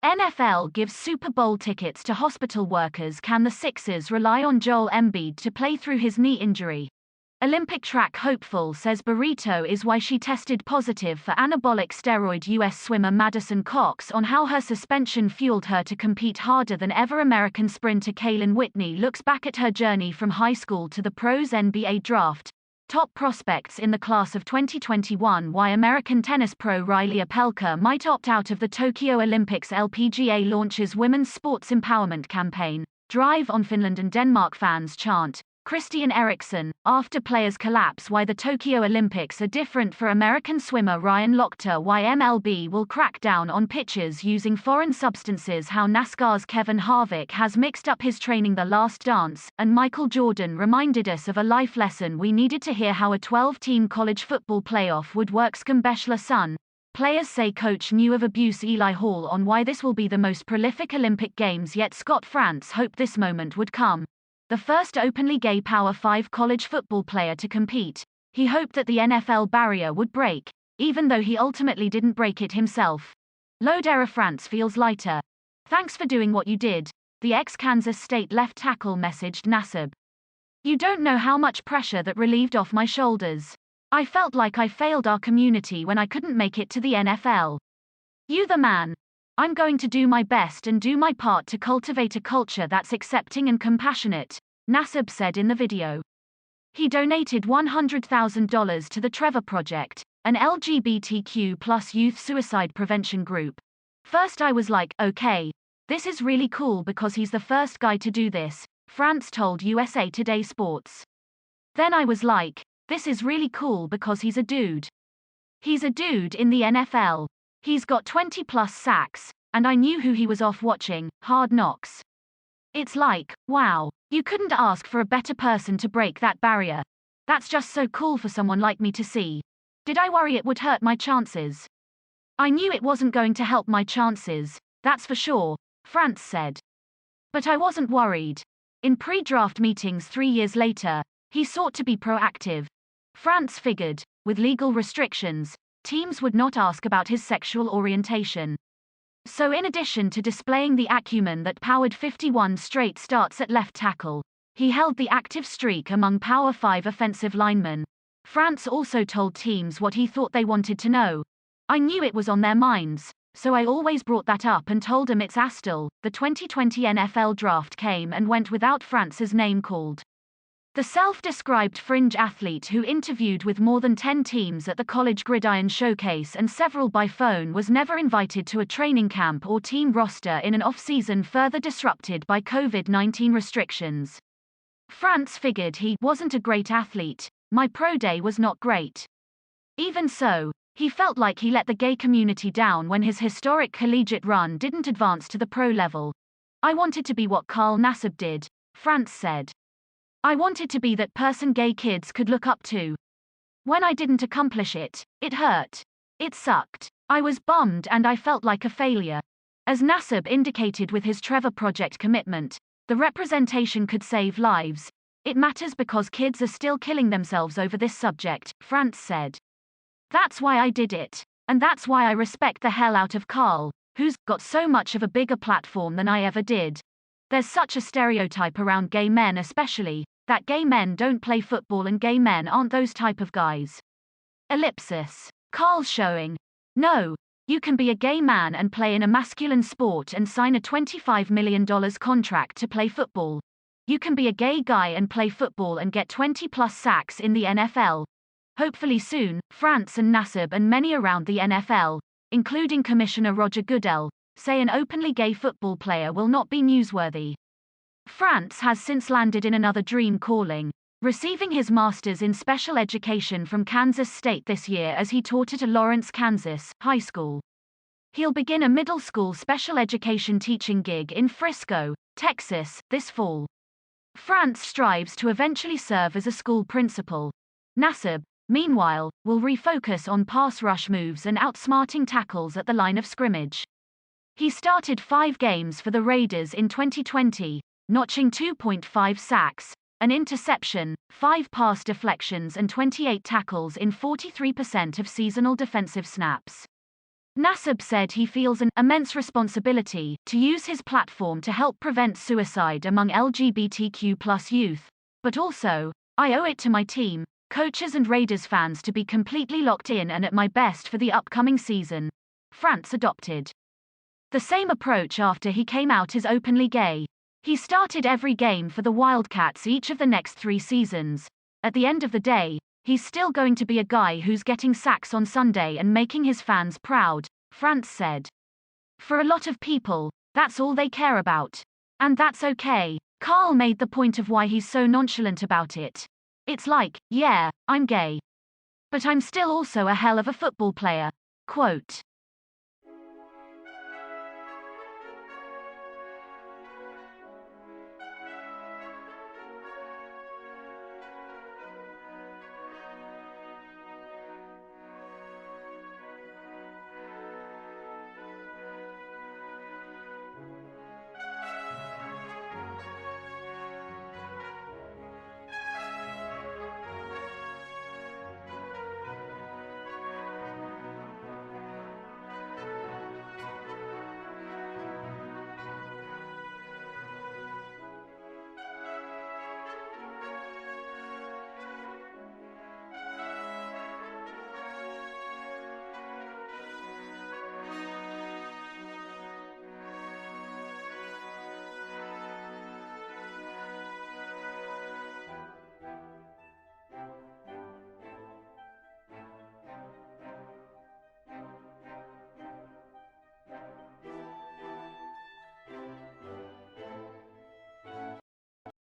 NFL gives Super Bowl tickets to hospital workers. Can the Sixers rely on Joel Embiid to play through his knee injury? Olympic track hopeful says burrito is why she tested positive for anabolic steroidUS swimmer Madisyn Cox on how her suspension fueled her to compete harder than everAmerican sprinter Kaylin Whitney looks back at her journey from high school to the pros NBA draft. Top prospects in the class of 2021. Why American tennis pro Riley Opelka might opt out of the Tokyo Olympics. LPGA launches women's sports empowerment campaign. Drive on Finland and Denmark fans chant Christian Eriksen after players collapse. Why the Tokyo Olympics are different for American swimmer Ryan Lochte. Why MLB will crack down on pitchers using foreign substances. How NASCAR's Kevin Harvick has mixed up his training. The Last Dance, and Michael Jordan reminded us of a life lesson we needed to hear. How a 12-team college football playoff would work. Skambeshla Sun. Players say coach knew of abuse. Eli Hall on why this will be the most prolific Olympic Games yet. Scott France hoped this moment would come. The first openly gay Power 5 college football player to compete. He hoped that the NFL barrier would break, even though he ultimately didn't break it himself. Lodera France feels lighter. Thanks for doing what you did, the ex-Kansas State left tackle messaged Nassib. You don't know how much pressure that relieved off my shoulders. I felt like I failed our community when I couldn't make it to the NFL. You the man. I'm going to do my best and do my part to cultivate a culture that's accepting and compassionate, Nassib said in the video. He donated $100,000 to the Trevor Project, an LGBTQ+ youth suicide prevention group. First I was like, okay, this is really cool because he's the first guy to do this, France told USA Today Sports. Then I was like, this is really cool because he's a dude. He's a dude in the NFL. He's got 20+ sacks, and I knew who he was off watching, Hard Knocks. It's like, wow, you couldn't ask for a better person to break that barrier. That's just so cool for someone like me to see. Did I worry it would hurt my chances? I knew it wasn't going to help my chances, that's for sure, France said. But I wasn't worried. In pre-draft meetings 3 years later, he sought to be proactive. France figured, with legal restrictions, teams would not ask about his sexual orientation. So in addition to displaying the acumen that powered 51 straight starts at left tackle, he held the active streak among Power 5 offensive linemen. France also told teams what he thought they wanted to know. I knew it was on their minds, so I always brought that up and told him it's Astle. The 2020 NFL draft came and went without France's name called. The self-described fringe athlete who interviewed with more than 10 teams at the College Gridiron Showcase and several by phone was never invited to a training camp or team roster in an off-season further disrupted by COVID-19 restrictions. France figured he wasn't a great athlete. My pro day was not great. Even so, he felt like he let the gay community down when his historic collegiate run didn't advance to the pro level. I wanted to be what Carl Nassib did, France said. I wanted to be that person gay kids could look up to. When I didn't accomplish it, it hurt. It sucked. I was bummed and I felt like a failure. As Nassib indicated with his Trevor Project commitment, the representation could save lives. It matters because kids are still killing themselves over this subject, France said. That's why I did it. And that's why I respect the hell out of Carl, who's got so much of a bigger platform than I ever did. There's such a stereotype around gay men especially, that gay men don't play football and gay men aren't those type of guys. Ellipsis. Carl showing. No, you can be a gay man and play in a masculine sport and sign a $25 million contract to play football. You can be a gay guy and play football and get 20+ sacks in the NFL. Hopefully soon, France and Nassib and many around the NFL, including Commissioner Roger Goodell, say an openly gay football player will not be newsworthy. France has since landed in another dream calling, receiving his master's in special education from Kansas State this year as he taught at a Lawrence, Kansas, high school. He'll begin a middle school special education teaching gig in Frisco, Texas, this fall. France strives to eventually serve as a school principal. Nassib, meanwhile, will refocus on pass rush moves and outsmarting tackles at the line of scrimmage. He started 5 games for the Raiders in 2020, notching 2.5 sacks, an interception, 5 pass deflections and 28 tackles in 43% of seasonal defensive snaps. Nassib said he feels an immense responsibility to use his platform to help prevent suicide among LGBTQ+ youth, but also, I owe it to my team, coaches and Raiders fans to be completely locked in and at my best for the upcoming season. France adopted the same approach after he came out as openly gay. He started every game for the Wildcats each of the next 3 seasons. At the end of the day, he's still going to be a guy who's getting sacks on Sunday and making his fans proud, France said. For a lot of people, that's all they care about. And that's okay. Carl made the point of why he's so nonchalant about it. It's like, yeah, I'm gay. But I'm still also a hell of a football player. Quote.